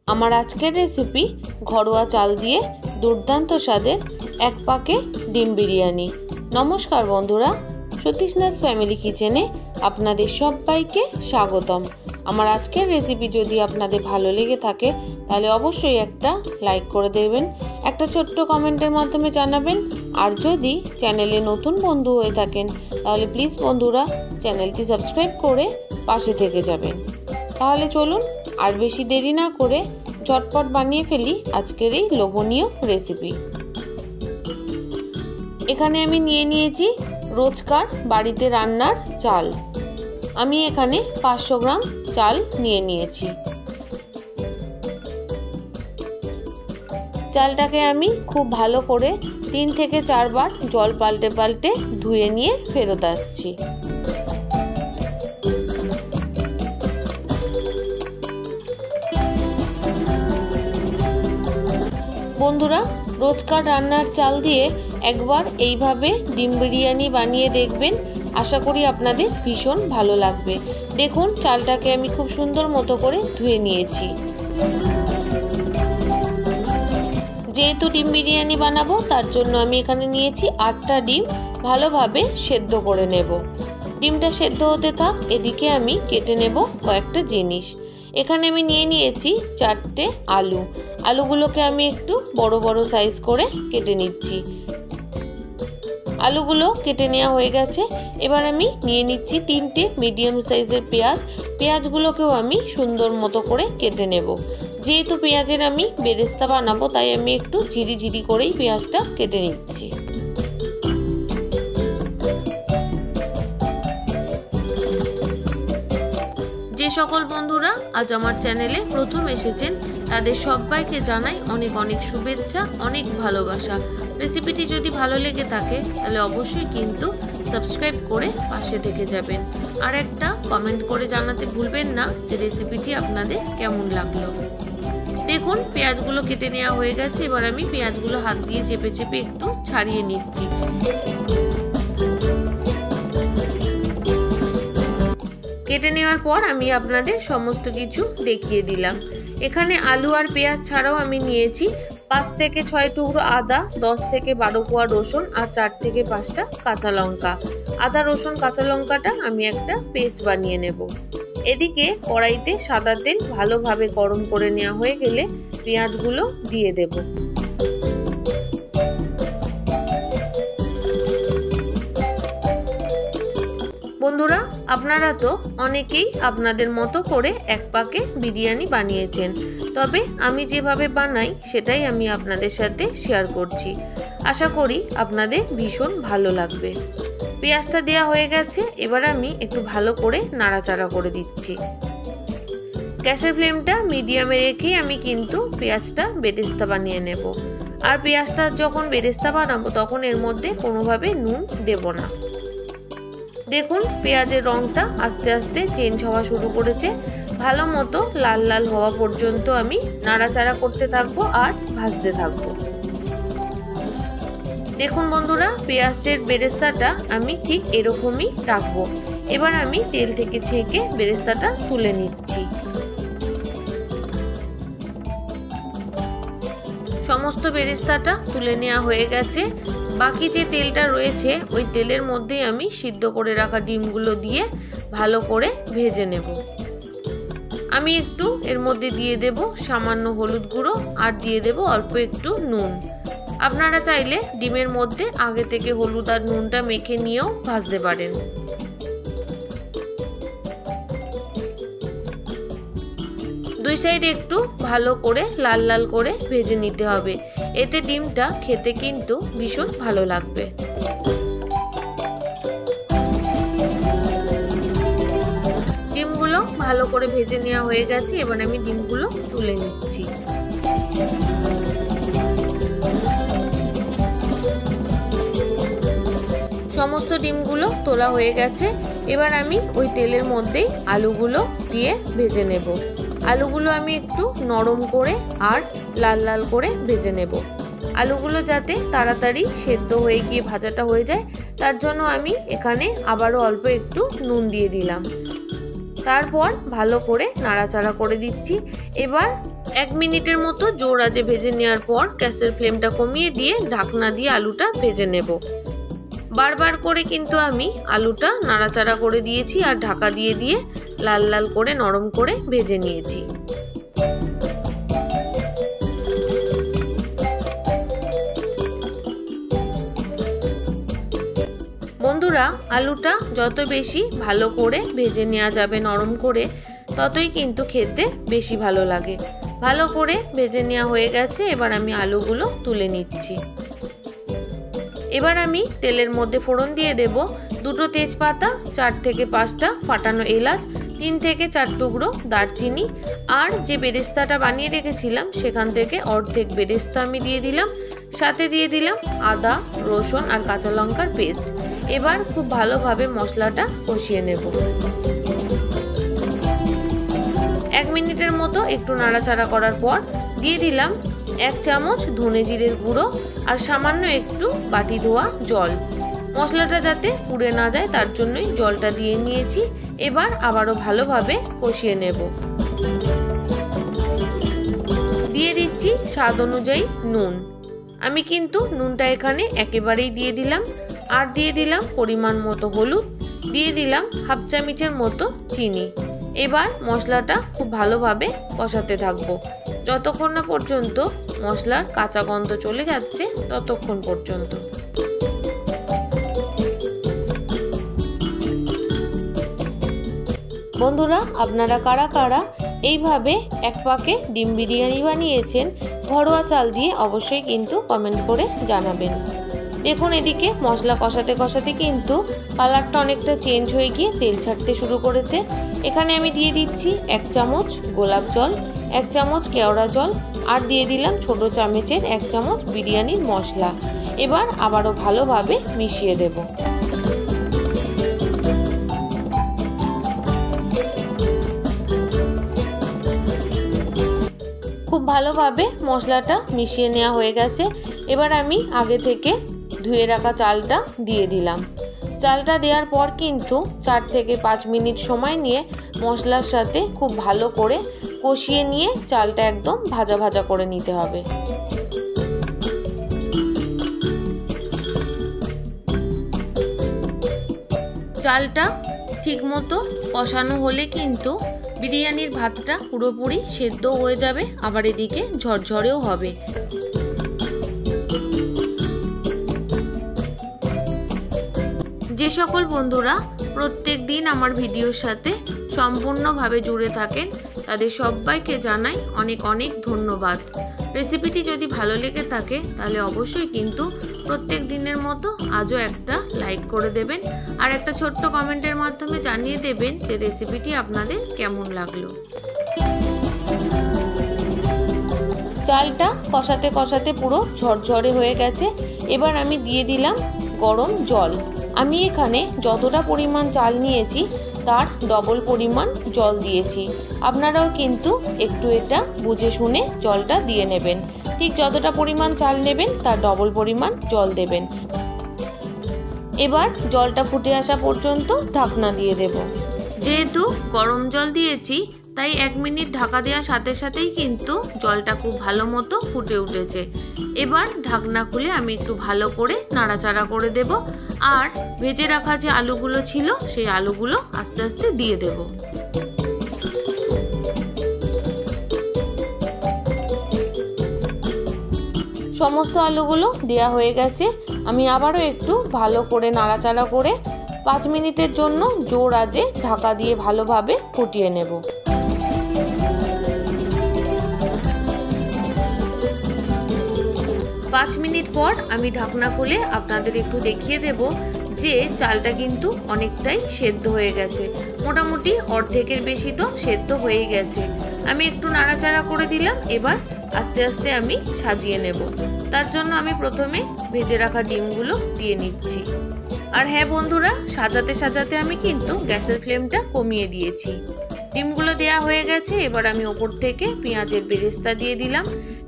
আমার আজকের রেসিপি ঘরোয়া চাল দিয়ে দুর্দান্ত স্বাদের এক পাকে ডিম বিরিয়ানি। নমস্কার বন্ধুরা, সতীশনাথ ফ্যামিলি কিচেনে আপনাদের সবাইকে স্বাগতম। আমার আজকের রেসিপি যদি আপনাদের ভালো লেগে থাকে তাহলে অবশ্যই একটা লাইক করে দেবেন, একটা ছোট্ট কমেন্টের মাধ্যমে জানাবেন। আর যদি চ্যানেলে নতুন বন্ধু হয়ে থাকেন তাহলে প্লিজ বন্ধুরা চ্যানেলটি সাবস্ক্রাইব করে পাশে থেকে যাবেন। তাহলে চলুন আর বেশি দেরি না করে ঝটপট বানিয়ে ফেলি আজকের এই লোভনীয় রেসিপি। এখানে আমি নিয়ে নিয়েছি রোজকার বাড়িতে রান্নার চাল। আমি এখানে 500 গ্রাম চাল নিয়ে নিয়েছি। চালটাকে আমি খুব ভালো করে 3 থেকে 4 বার জল পাল্টে পাল্টে ধুয়ে নিয়ে ফেরত আসছি। বন্ধুরা, রোজকার রান্নার চাল দিয়ে একবার এইভাবে ডিম বিরিয়ানি বানিয়ে দেখবেন, আশা করি আপনাদের ভীষণ ভালো লাগবে। দেখুন, চালটাকে আমি খুব সুন্দর মতো করে ধুয়ে নিয়েছি। যেহেতু ডিম বিরিয়ানি বানাবো তার জন্য আমি এখানে নিয়েছি 8টা ডিম, ভালোভাবে সেদ্ধ করে নেব। ডিমটা সেদ্ধ হতে থাক, এদিকে আমি কেটে নেব কয়েকটা জিনিস। এখানে আমি নিয়ে নিয়েছি 4টে আলু। আলুগুলোকে আমি একটু বড় বড় সাইজ করে কেটে নিচ্ছি। আলুগুলো কেটে নেওয়া হয়ে গেছে। এবার আমি নিয়ে নিচ্ছি 3টে মিডিয়াম সাইজের পেঁয়াজ। পেঁয়াজগুলোকেও আমি সুন্দর মতো করে কেটে নেব। যেহেতু পেঁয়াজের আমি বেরেস্তা বানাবো তাই আমি একটু ঝিরি করেই পেঁয়াজটা কেটে নিচ্ছি। যে সকল বন্ধুরা আজ আমার চ্যানেলে প্রথম এসেছেন তাদের সবাইকে জানাই অনেক অনেক শুভেচ্ছা, অনেক ভালোবাসা। রেসিপিটি যদি ভালো লেগে থাকে তাহলে অবশ্যই কিন্তু সাবস্ক্রাইব করে পাশে থেকে যাবেন। আর একটা কমেন্ট করে জানাতে ভুলবেন না যে রেসিপিটি আপনাদের কেমন লাগলো। দেখুন, পেঁয়াজগুলো কেটে নেওয়া হয়ে গেছে। এবার আমি পেঁয়াজগুলো হাত দিয়ে চেপে চেপে একটু ছাড়িয়ে নিচ্ছি। কেটে নেওয়ার পর আমি আপনাদের সমস্ত কিছু দেখিয়ে দিলাম। এখানে আলু আর পেঁয়াজ ছাড়াও আমি নিয়েছি 5 থেকে 6 টুকরো আদা, 10 থেকে 12 কোয়া রসুন আর 4 থেকে 5টা কাঁচা লঙ্কা। আদা, রসুন, কাঁচা লঙ্কাটা আমি একটা পেস্ট বানিয়ে নেব। এদিকে কড়াইতে সাদা তেল ভালোভাবে গরম করে নেওয়া হয়ে গেলে পেঁয়াজগুলো দিয়ে দেব। বন্ধুরা, আপনারা তো অনেকেই আপনাদের মতো করে এক পাকে বিরিয়ানি বানিয়েছেন, তবে আমি যেভাবে বানাই সেটাই আমি আপনাদের সাথে শেয়ার করছি। আশা করি আপনাদের ভীষণ ভালো লাগবে। পেঁয়াজটা দেওয়া হয়ে গেছে। এবার আমি একটু ভালো করে নাড়াচাড়া করে দিচ্ছি। গ্যাসের ফ্লেমটা মিডিয়ামে রেখে আমি কিন্তু পেঁয়াজটা বেরেস্তা বানিয়ে নেব। আর পেঁয়াজটা যখন বেরেস্তা বানাবো তখন এর মধ্যে কোনোভাবে নুন দেব না। দেখুন, পেঁয়াজের রংটা আস্তে আস্তে চেঞ্জ হওয়া শুরু করেছে। ভালো মতো লাল লাল হওয়া পর্যন্ত আমি নাড়াচাড়া করতে থাকবো আর ভাজতে থাকবো। দেখুন বন্ধুরা, পেঁয়াজের বেরেস্তাটা আমি ঠিক এরকমই রাখবো। এবার আমি তেল থেকে ছেঁকে বেরেস্তাটা তুলে নিচ্ছি। সমস্ত বেরেস্তাটা তুলে নেওয়া হয়ে গেছে। বাকি যে তেলটা রয়েছে ওই তেলের মধ্যে আমি সিদ্ধ করে রাখা ডিমগুলো দিয়ে ভালো করে ভেজে নেব। আমি একটু এর মধ্যে দিয়ে দেব সামান্য হলুদ গুঁড়ো আর দিয়ে দেব অল্প একটু নুন। আপনারা চাইলে ডিমের মধ্যে আগে থেকে হলুদ আর নুনটা মেখে নিয়েও ভাজতে পারেন। দুই সাইড একটু ভালো করে লাল লাল করে ভেজে নিতে হবে, এতে ডিমটা খেতে কিন্তু ভীষণ ভালো লাগবে। ডিমগুলো ভালো করে ভেজে নেওয়া হয়ে গেছে। এবার আমি ডিমগুলো তুলে নিচ্ছি। সমস্ত ডিমগুলো তোলা হয়ে গেছে। এবার আমি ওই তেলের মধ্যেই আলুগুলো দিয়ে ভেজে নেব। আলুগুলো আমি একটু নরম করে আর লাল লাল করে ভেজে নেব। আলুগুলো যাতে তাড়াতাড়ি সেদ্ধ হয়ে গিয়ে ভাজাটা হয়ে যায় তার জন্য আমি এখানে আবারও অল্প একটু নুন দিয়ে দিলাম। তারপর ভালো করে নাড়াচাড়া করে দিচ্ছি। এবার 1 মিনিটের মতো জোর আঁচে ভেজে নেওয়ার পর গ্যাসের ফ্লেমটা কমিয়ে দিয়ে ঢাকনা দিয়ে আলুটা ভেজে নেব। বারবার করে কিন্তু আমি আলুটা নাড়াচাড়া করে দিয়েছি আর ঢাকা দিয়ে দিয়ে লাল লাল করে নরম করে ভেজে নিয়েছি। বন্ধুরা, আলুটা যত বেশি ভালো করে ভেজে নেওয়া যাবে নরম করে, ততই কিন্তু খেতে বেশি ভালো লাগে। ভালো করে ভেজে নেওয়া হয়ে গেছে, এবার আমি আলুগুলো তুলে নিচ্ছি। এবার আমি তেলের মধ্যে ফোড়ন দিয়ে দেব 2টো তেজপাতা, 4 থেকে 5টা ফাটানো এলাচ, 3 থেকে 4 টুকরো দারচিনি, আর যে বেরেস্তাটা বানিয়ে রেখেছিলাম সেখান থেকে অর্ধেক বেরেস্তা আমি দিয়ে দিলাম। সাথে দিয়ে দিলাম আদা, রসুন আর কাঁচা লঙ্কার পেস্ট। এবার খুব ভালোভাবে মশলাটা কষিয়ে নেব। 1 মিনিটের মতো একটু নাড়াচাড়া করার পর দিয়ে দিলাম 1 চামচ ধনে জিরের গুঁড়ো আর সামান্য একটু বাটি ধোয়া জল। মশলাটা যাতে পুড়ে না যায় তার জন্যই জলটা দিয়ে নিয়েছি। এবার আবারও ভালোভাবে কষিয়ে নেব। দিয়ে দিচ্ছি স্বাদ অনুযায়ী নুন। আমি কিন্তু নুনটা এখানে একেবারেই দিয়ে দিলাম। আর দিয়ে দিলাম পরিমাণ মতো হলুদ, দিয়ে দিলাম 1/2 চামচের মতো চিনি। এবার মশলাটা খুব ভালোভাবে কষাতে থাকবো যতক্ষণ না পর্যন্ত মশলার কাঁচা গন্ধ চলে যাচ্ছে, ততক্ষণ পর্যন্ত। বন্ধুরা, আপনারা কারা কারা এইভাবে এক পাকে ডিম বিরিয়ানি বানিয়েছেন ঘরোয়া চাল দিয়ে, অবশ্যই কিন্তু কমেন্ট করে জানাবেন। দেখুন, এদিকে মশলা কষাতে কষাতে কিন্তু কালারটা অনেকটা চেঞ্জ হয়ে গিয়ে তেল ছাড়তে শুরু করেছে। এখানে আমি দিয়ে দিচ্ছি 1 চামচ গোলাপ জল, 1 চামচ কেওড়া জল, আর দিয়ে দিলাম ছোট চামচের 1 চামচ বিরিয়ানির মশলা। এবার আবারও ভালোভাবে মিশিয়ে দেব। খুব ভালোভাবে মশলাটা মিশিয়ে নেওয়া হয়ে গেছে। এবার আমি আগে থেকে ধুয়ে রাখা চালটা দিয়ে দিলাম। চালটা দেওয়ার পর কিন্তু 4 থেকে 5 মিনিট সময় নিয়ে মশলার সাথে খুব ভালো করে কষিয়ে নিয়ে চালটা একদম ভাজা ভাজা করে নিতে হবে। চালটা ঠিকমতো কষানো হলে কিন্তু বিরিয়ানির ভাতটা পুরোপুরি সেদ্ধ হয়ে যাবে, আবার এদিকে ঝরঝরেও হবে। যে সকল বন্ধুরা প্রত্যেক দিন আমার ভিডিওর সাথে সম্পূর্ণভাবে জুড়ে থাকেন, তাদের সবাইকে জানাই অনেক অনেক ধন্যবাদ। রেসিপিটি যদি ভালো লেগে থাকে তাহলে অবশ্যই কিন্তু প্রত্যেক দিনের মতো আজও একটা লাইক করে দেবেন আর একটা ছোট্ট কমেন্টের মাধ্যমে জানিয়ে দেবেন যে রেসিপিটি আপনাদের কেমন লাগলো। চালটা কষাতে কষাতে পুরো ঝরঝরে হয়ে গেছে। এবার আমি দিয়ে দিলাম গরম জল। আমি এখানে যতটা পরিমাণ চাল নিয়েছি তার ডবল পরিমাণ জল দিয়েছি। আপনারাও কিন্তু একটু এটা বুঝে শুনে জলটা দিয়ে নেবেন। ঠিক যতটা পরিমাণ চাল নেবেন তার ডবল পরিমাণ জল দেবেন। এবার জলটা ফুটে আসা পর্যন্ত ঢাকনা দিয়ে দেব। যেহেতু গরম জল দিয়েছি তাই 1 মিনিট ঢাকা দেওয়ার সাথে সাথেই কিন্তু জলটা খুব ভালো মতো ফুটে উঠেছে। এবার ঢাকনা খুলে আমি একটু ভালো করে নাড়াচাড়া করে দেব আর ভেজে রাখা যে আলুগুলো ছিল সেই আলুগুলো আস্তে আস্তে দিয়ে দেব। সমস্ত আলুগুলো দেয়া হয়ে গেছে। আমি আবারও একটু ভালো করে নাড়াচাড়া করে 5 মিনিটের জন্য জোর আঁচে ঢাকা দিয়ে ভালোভাবে ফুটিয়ে নেব। পাঁচ মিনিট পর আমি ঢাকনা খুলে আপনাদের একটু দেখিয়ে দেব যে চালটা কিন্তু অনেকটাই সেদ্ধ হয়ে গেছে। মোটামুটি অর্ধেকের বেশি তো সেদ্ধ হয়ে গেছে। আমি একটু নাড়াচাড়া করে দিলাম। এবার আস্তে আস্তে আমি সাজিয়ে নেব। তার জন্য আমি প্রথমে ভেজে রাখা ডিমগুলো দিয়ে নিচ্ছি। আর হ্যাঁ বন্ধুরা, সাজাতে সাজাতে আমি কিন্তু গ্যাসের ফ্লেমটা কমিয়ে দিয়েছি। ডিমগুলো দেয়া হয়ে গেছে। এবার আমি ওপর থেকে পেঁয়াজের বেরেস্তা দিয়ে দিলাম।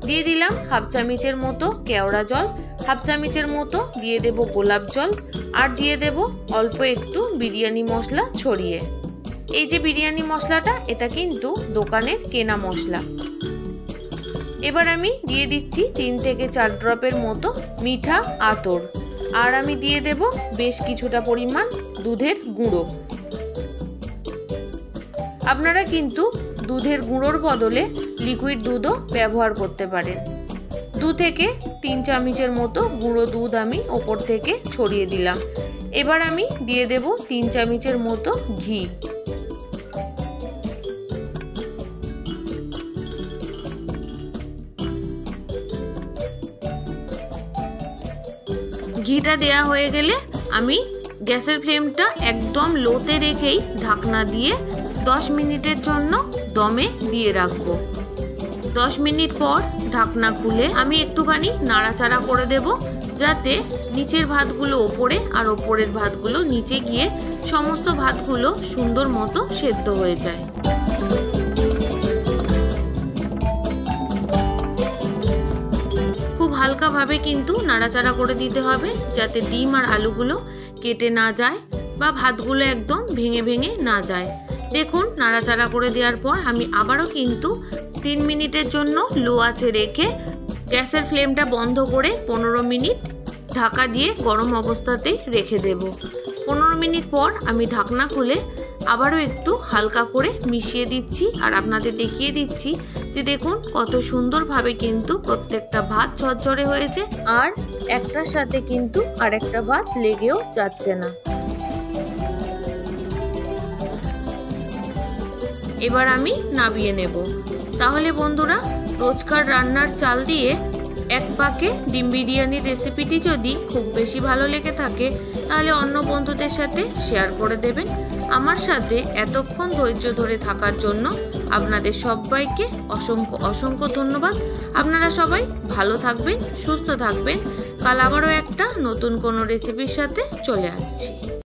দিয়ে দিলাম 1/2 চামচের মতো কেওড়া জল, 1/2 চামচের মতো দিয়ে দেব গোলাপ জল, আর দিয়ে দেব অল্প একটু বিরিয়ানি মশলা ছড়িয়ে। এই যে বিরিয়ানি মশলাটা, এটা কিন্তু দোকানের কেনা মশলা। এবার আমি দিয়ে দিচ্ছি 3 থেকে 4 ড্রপের মতো মিঠা আতর, আর আমি দিয়ে দেব বেশ কিছুটা পরিমাণ দুধের গুঁড়ো। আপনারা কিন্তু দুধের গুঁড়োর বদলে লিকুইড দুধও ব্যবহার করতে পারেন। 2 থেকে 3 চামচের মতো গুঁড়ো দুধ আমি ওপর থেকে ছড়িয়ে দিলাম। এবার আমি দিয়ে দেব 3 চামচের মতো ঘি। ঘিটা দেয়া হয়ে গেলে আমি গ্যাসের ফ্লেমটা একদম লোতে রেখেই ঢাকনা দিয়ে 10 মিনিটের জন্য দমে দিয়ে রাখবো। 10 মিনিট পর ঢাকনা খুলে আমি একটুখানি নাড়াচাড়া করে দেব, যাতে নিচের ভাতগুলো ওপরে আর ওপরের ভাতগুলো নিচে গিয়ে সমস্ত ভাতগুলো সুন্দর মতো সেদ্ধ হয়ে যায়। খুব হালকাভাবে কিন্তু নাড়াচাড়া করে দিতে হবে, যাতে ডিম আর আলুগুলো কেটে না যায় বা ভাতগুলো একদম ভেঙে ভেঙে না যায়। দেখুন, নাড়াচাড়া করে দেওয়ার পর আমি আবারও কিন্তু 3 মিনিটের জন্য লো আঁচে রেখে গ্যাসের ফ্লেমটা বন্ধ করে 15 মিনিট ঢাকা দিয়ে গরম অবস্থাতেই রেখে দেব। 15 মিনিট পর আমি ঢাকনা খুলে আবারও একটু হালকা করে মিশিয়ে দিচ্ছি, আর আপনাদের দেখিয়ে দিচ্ছি যে দেখুন কত সুন্দরভাবে কিন্তু প্রত্যেকটা ভাত ঝরঝরে হয়েছে, আর একটার সাথে কিন্তু আরেকটা ভাত লেগেও যাচ্ছে না। এবার আমি নামিয়ে নেব। তাহলে বন্ধুরা, রোজকার রান্নার চাল দিয়ে এক পাকে ডিম বিরিয়ানির রেসিপিটি যদি খুব বেশি ভালো লেগে থাকে, তাহলে অন্য বন্ধুদের সাথে শেয়ার করে দেবেন। আমার সাথে এতক্ষণ ধৈর্য ধরে থাকার জন্য আপনাদের সবাইকে অসংখ্য অসংখ্য ধন্যবাদ। আপনারা সবাই ভালো থাকবেন, সুস্থ থাকবেন। কাল আবারও একটা নতুন কোনো রেসিপির সাথে চলে আসছি।